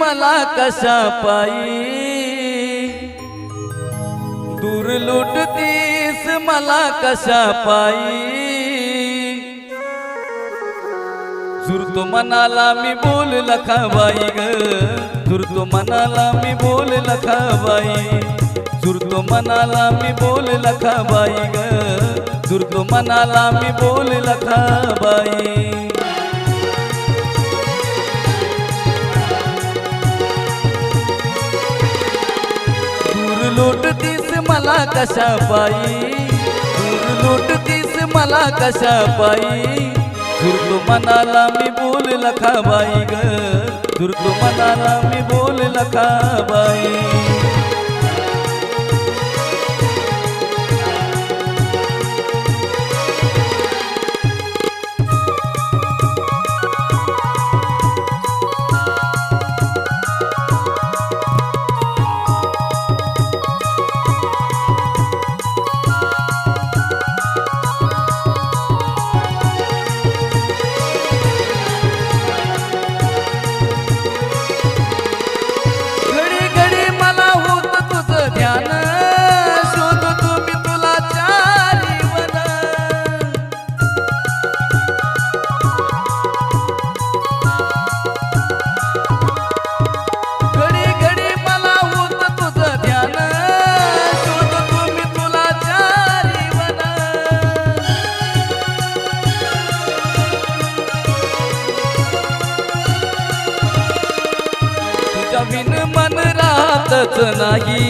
मला कशा पायी, दूर लुटतीस मला कशा पायी। झुरतो मनाला मी बोल लखाबाई ग, झुरतो मनाला मी बोल लखाबाई, झुरतो मनाला मी बोल लखाबाई ग, झुरतो मनाला मी बोल लखाबाई। दूर लुटतीस मला कशा पायी, दूर लुटतीस मला कशा पायी। झुरतो मनाला मी बोल लखाबाई ग, झुरतो मनाला मी बोल लखाबाई। तुझ्या विन मन राहतच नाही,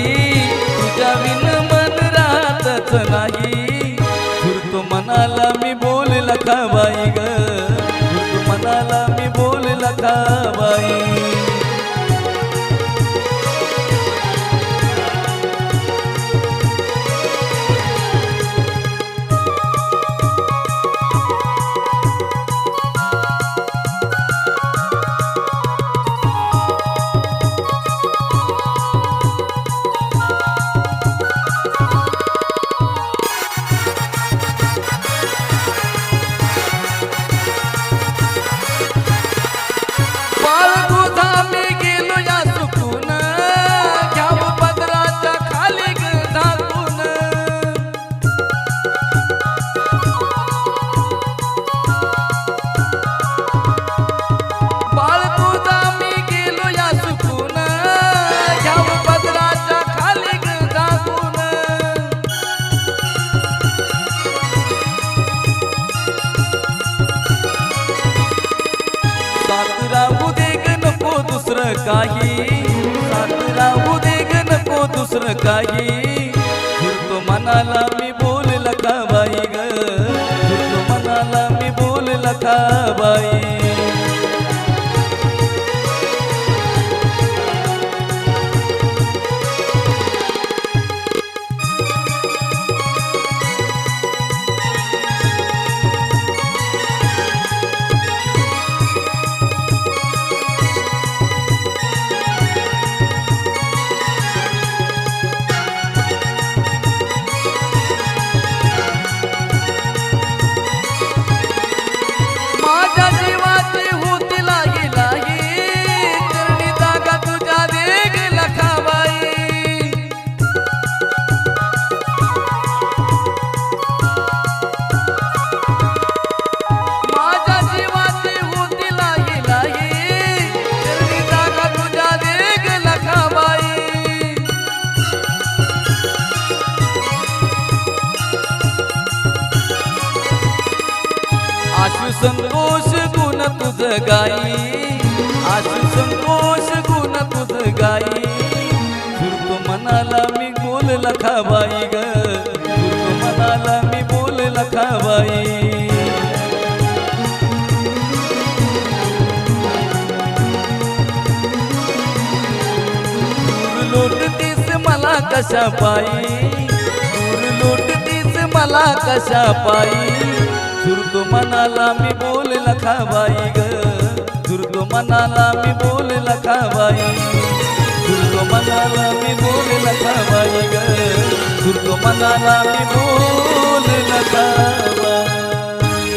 तुझ्या विन मन राहतच नाही। झुरतो मनाला मी बोल लखाबाई ग, झुरतो मनाला मी बोल लखाबाई। राहू दे ग नको दुसरं काही, साथ राहू दे ग नको दुसरं काही। झुरतो मनाला मी बोल लखाबाई ग, झुरतो मनाला मी बोल लखाबाई। आशु संतोष गुण तुझ गाई, आशु संतोष गुण तुझ गाई। झुरतो मनाला मी बोल लखाबाई ग, झुरतो मनाला मी बोल लखाबाई। दूर लुटतीस मला कशा पायी, दूर लुटतीस मला कशा पायी। झुरतो मनाला मी बोल लखाबाई ग, झुरतो मनाला मी बोल लखाबाई, झुरतो मनाला मी बोल लखाबाई ग, झुरतो मनाला मी बोल लखाबाई।